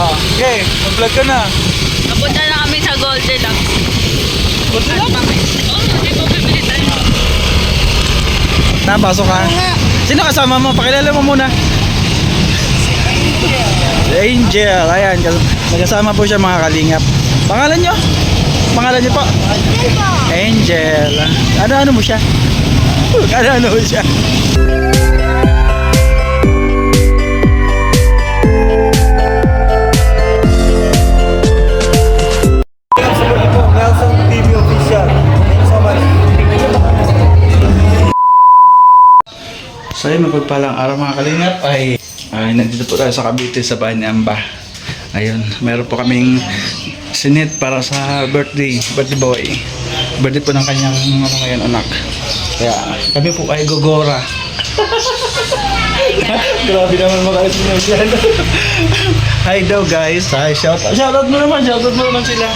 Okay, mag-vlog ka na. Napunta na kami sa Goldilocks. Goldilocks? Hindi ko bibili tayo. Napasok ka? Sino kasama mo? Pakilala mo muna. Si Angel. Ayan, nagkasama po siya mga kalingap. Pangalan nyo? Pangalan nyo po? Angel. Ano mo siya? Ano mo siya? Nelson TV official. Thank you so much. So ayun, mapagpalang araw mga kalingap ay nandito po tayo sa Cavite sa bahay ni Amba. Ayun, meron po kaming sinit para sa birthday boy. Birthday po ng kanyang ngayon anak. Kaya kami po ay gogora. Grabe naman makaisunod yan. Hi daw guys. Hi, shoutout mo naman sila.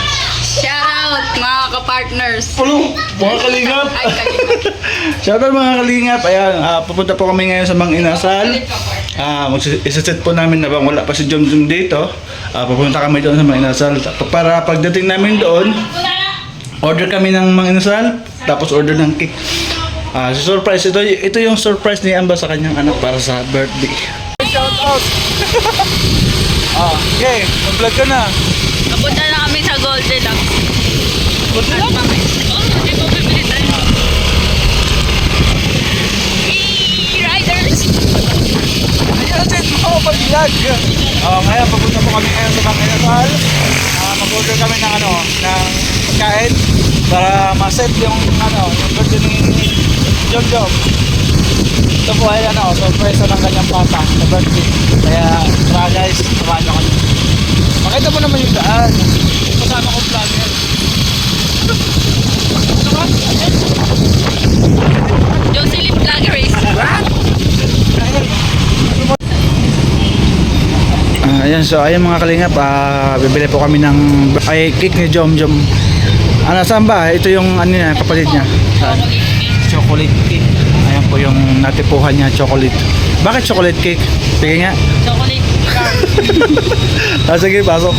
Shoutout mga ka-partners. Mga kalingap. Ay, kalingap. Shoutout mga kalingap. Ayan, pupunta po kami ngayon sa Mang Inasal. Isa-set po namin na bang wala pa si Jom dito. Pupunta kami doon sa Mang Inasal. Para pagdating namin doon, order kami ng Mang Inasal, tapos order ng cake. Surprise. Ito yung surprise ni Amba sa kanyang anak para sa birthday. Shoutout! Okay, mag-vlog ka na. Napunta na kami sa Goldilocks. Goldilocks? Hindi ko bibili tayo. Riders! Ayan, mo pag-vlog. Ngayon, papunta po kami ngayon sa Mang Inasal. Mag-order kami ng ng pagkain para ma-set yung birthday ni Jom. Ito po ay surprise ng kanyang papa sa birthday. Kaya tara guys, samahan nyo kami. Makita mo naman yung daan. Kasama ko vlogger. Jocelyn Vlogger Race. Ayan, so ayan mga kalingap, bibili po kami ng cake ni Jom. Saan ba? Ito yung kapatid niya. Chocolate cake. Ayan po yung natipuhan niya, chocolate. Bakit chocolate cake? Sige nga. Chocolate car. Sige, pasok.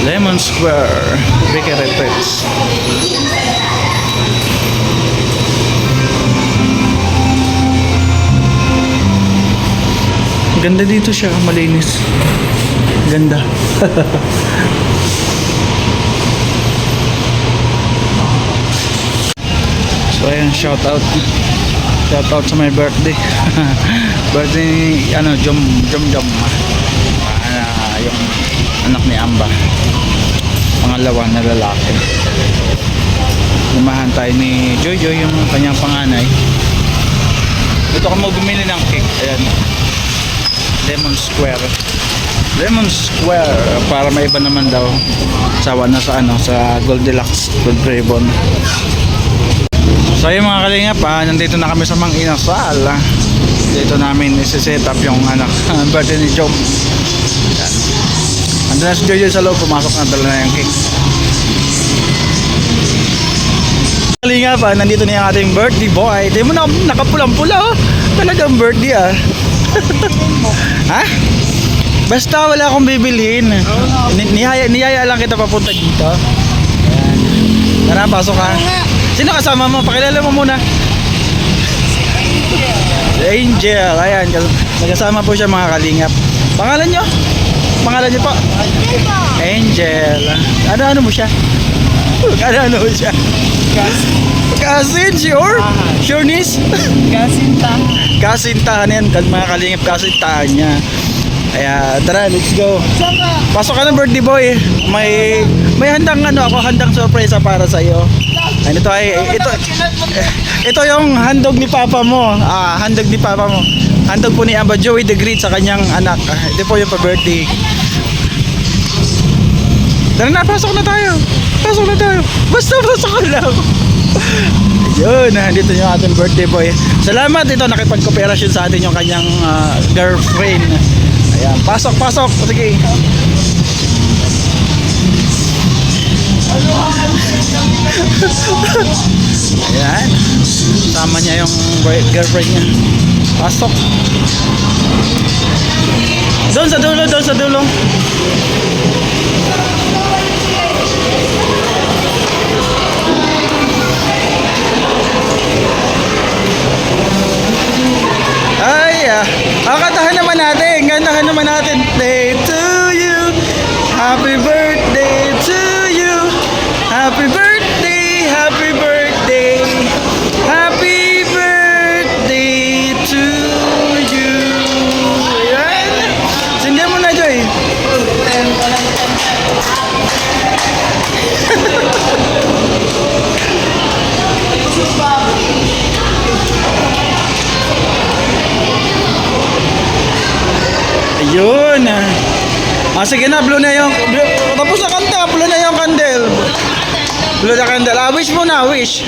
Lemon Square Bakery Pets. Ganda dito siya, malinis. Ganda. So ayan, shout out sa my birthday. Birthday ni Jom. Yung anak ni Amba. Pangalawa na lalaki. Lumahan tayo ni Joy yung kanyang panganay. Ito ka mo bumili ng cake. Ayan. Lemon Square para may iba naman daw sawa na sa sa Goldilocks Gold Ribbon. So ayun mga kalingap, nandito na kami sa Mang Inasal. Dito namin isi-set up yung birthday ni Jom. Andun na si Jojo sa loob, pumasok na, dala na yung cake. Kalingap, nandito na yung ating birthday boy. Di mo na nakapulang-pula talagang birthday Ha? Basta wala akong bibilhin. Niyaya lang kita papunta dito. Ayan. Tara, pasok ka. Sino kasama mo? Pakilala mo muna. Si Angel. Ayan, nagkasama po siya mga kalingap. Pangalan nyo? Pangalan nyo po? Angel. Ano mo siya? Ano mo siya? Cousin, sure? Sure, niece? Kasintahan yan, mga kalingap, kasintahan niya. Kaya tara, let's go. Pasok ka ng birthday boy. May handang handang sorpresa para sa iyo. Ito yung handog ni papa mo. Handog ni papa mo. Handog po ni Amba Joey the Great sa kanyang anak. Ito po yung pa-birthday. Tara na, pasok na tayo. Basta pasok ka lang. Yun, nandito yung ating birthday boy. Salamat, ito nakipag-cooperasyon sa atin yung kanyang girlfriend. Ayan, pasok. Sige. Ayan, sama niya yung girlfriend niya. Pasok. Doon sa dulo, doon sa dulo. Ay, kantahan naman natin. Kantahan naman natin. Day to you. Happy birthday to you. Happy birthday, happy birthday. Happy birthday to you. Ayan. Sindihan mo na, Joy. Ayun. Sige na, blue na yung... tapos na kanta, blue na yung candle. Blue na candle. Wish mo na, wish.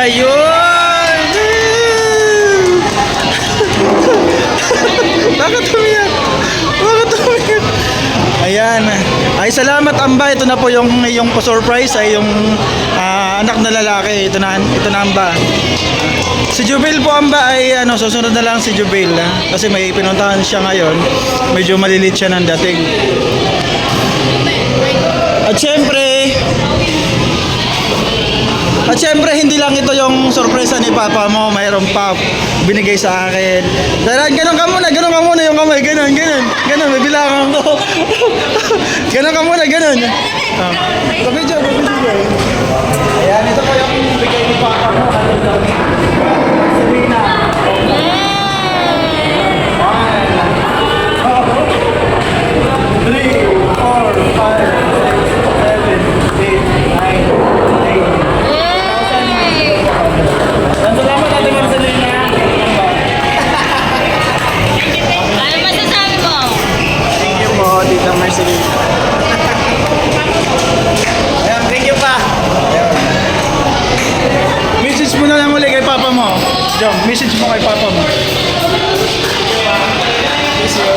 Ayun! Bakit umiyak? Bakit umiyak? Ayan. Ay, salamat Amba. Ito na po yung surprise ay yung anak na lalaki. Ito na Amba. Si Jubil po Amba ay susunod na lang si Jubil. Kasi may pinuntahan siya ngayon. Medyo malilit siya ng dating. At syempre, hindi lang ito yung sorpresa ni Papa mo. Mayroon pa binigay sa akin. Pero ganun ka muna yung kamay. Ganun. May bilangan ko. Ganun ka muna. Pabidyo. Ayan, ito po yung bigay ni Papa mo. Sabrina. 1, 2, 3, 4, 5, 6, 7, 8, 9, 10. Salamat Ate Marcelina. Ano masasabi mo? Thank you po, Tita Marcelina. Ayan, thank you pa. Ayan. Message mo na lang uli kay Papa mo. Jom, message mo kay Papa mo. Miss you.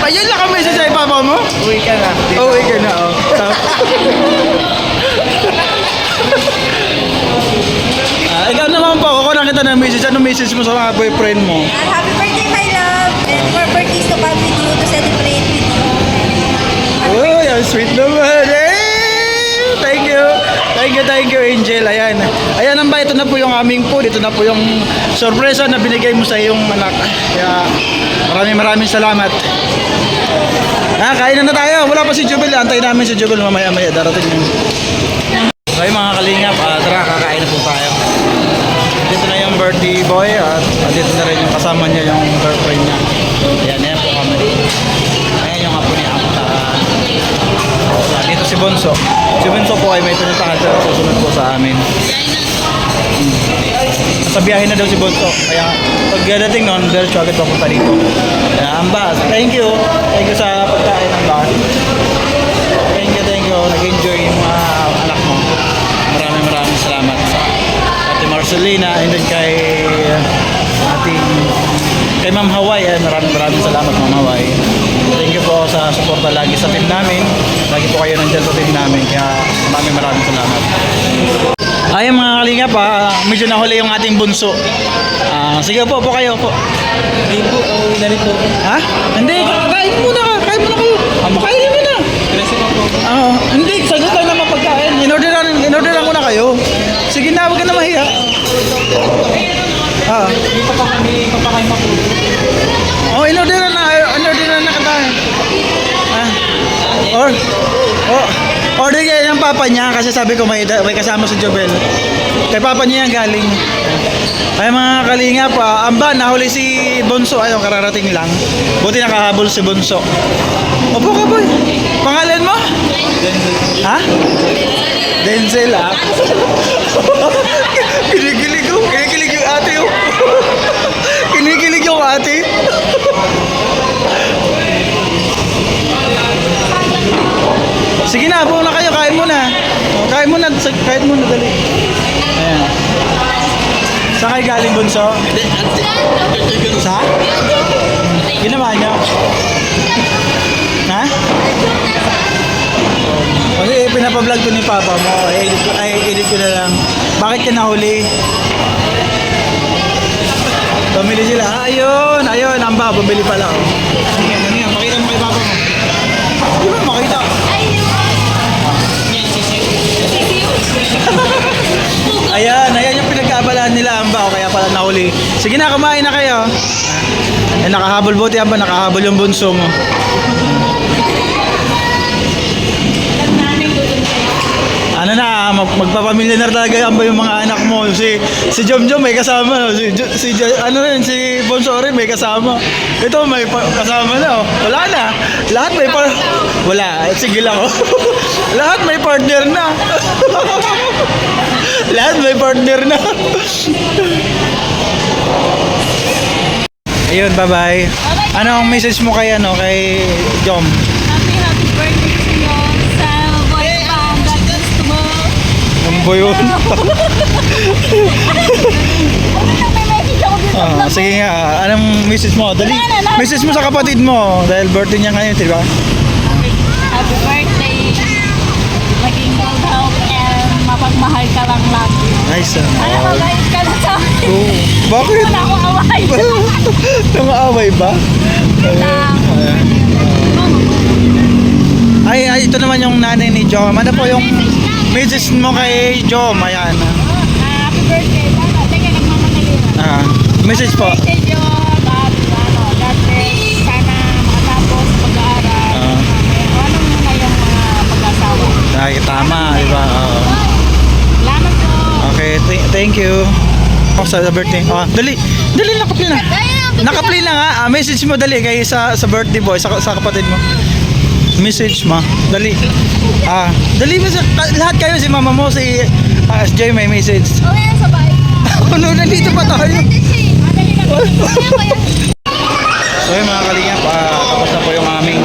Ayun lang ang message kay Papa mo? Uwi ka na. Uwi ka na, oh. Ikaw naman po, ako nakita ng message. Anong message mo sa mga boyfriend mo? Happy birthday, my love! And more birthdays to come with you to celebrate with you. Uy, ang sweet naman. Thank you, Angel. Ayan ang ba, ito na po yung aming food. Ito na po yung sorpresa na binigay mo sa iyong anak. Kaya maraming salamat. Kain na tayo. Wala pa si Jubel. Antay namin si Jubel mamaya-maya. Darating yun. Okay mga kalingap, tara kakain na po tayo. Dito na yung birthday boy at dito na rin yung kasama niya yung girlfriend niya. Ayan po kami. Ayan yung apo niya. Dito si Bonso. Si Bonso po ay may pinuntahan pero susunod po sa amin. Sa biyahe na daw si Bonso. Kaya pagdating noon, diretso agad papunta dito. Amba, thank you. Thank you sa pagkain ng bahay. Thank you. Nag-enjoy yung mga anak mo. Maraming salamat sa Ate Marcelina and then kay Ma'am Hawaii. Maraming salamat Ma'am Hawaii. Thank you po sa suporta lagi sa team namin. Lagi po kayo nandiyan sa team namin. Kaya maraming salamat. Ay mga kalingap, medyo nahuli yung ating bunso. Sige po kayo po. Hindi po, uwi na rin po. Ha? Hindi, kain muna kayo. Kainin mo na. Kasi po po. Hindi, saglit lang naman pagkain. In-orderan ko na kayo. Sige na, huwag ka na mahiya. Hindi pa kami papakain pa po. In-orderan na kita. Order kayo ng papa niya kasi sabi ko may kasama si Jobel. Kay papa niya yung galing. Ay mga kalingap, Amba, nahuli si Bonso. Ayun, kararating lang. Buti nakahabol si Bonso. Opo ka boy. Pangalan mo? Ha? Denzel Kinikilig yung ate oh. Kinikilig yung ate. Sige na, po na kayo, kain muna. Kain muna, dali. Ayan. Saan kayo galing, Bunso? Sa? Yun naman, pinapablog ko ni Papa mo. Edit ko na lang. Bakit ka nahuli? Pamili sila. Ayun, amba, pabili pala. Oh. Ano yan? Pakita mo kay Papa mo. Di ba makita? Ayan yung pinagkaabalaan nila, amba. O kaya pala nahuli. Sige na, kumain na kayo. Nakahabol buti, amba. Nakahabol yung bunso mo. Ano na, magpapamilya na talaga amba yung mga anak mo. Si Jomjom may kasama. Si Bonso rin may kasama. Ito may kasama na. Oh. Wala na. Lahat may wala. Sige lang. Oh. Lahat may partner na. Lahat may partner na. Ayun, bye-bye. Anong message mo kay Jom? Happy birthday to you. Sa boy pa, hanggang gusto mo. Ang boyon. May message ako dito. Sige nga, anong message mo? Dali. Message mo sa kapatid mo dahil birthday niya ngayon, di ba? Happy birthday. Maging good health and mapagmahal ka lang lagi. Nice. Ano, mabait ka na sa akin. Oh, bakit? Wala akong away. Nangaaway ba? Lang. Ay, ito naman yung nanay ni Jom. Ano po yung message mo kay Jom? Ayan. Happy birthday. Teka, nagmamadali. Message po. Happy birthday, Jo. God bless. Sana makatapos pag-aaral. Ano muna yung mga pag-asawa. Ay, tama, di ba? Oo. Salamat po. Okay, thank you. Sa birthday. Dali, nakapli na. Nakapli na nga. Message mo dali kay sa birthday boy, sa kapatid mo. Message mo. Dali. Dali mo lahat kayo, si mama mo, si SJ may message. Okay na sa bahay. Ano, nandito pa tayo. Madali na po. So yun mga kalingap, tapos na po yung aming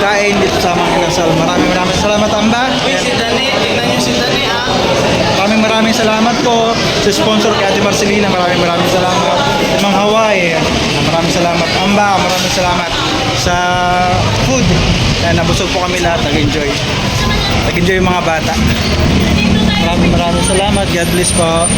kain dito sa mga kinasal. Maraming salamat, Amba. Si Dani, tingnan niyo si Dani Maraming salamat po sa sponsor kay Ate Marcelina. Maraming salamat. Mang Hawaii. Maraming salamat. Amba, maraming salamat sa food. Nabusog po kami lahat. Nag-enjoy yung mga bata. Maraming salamat. God bless po.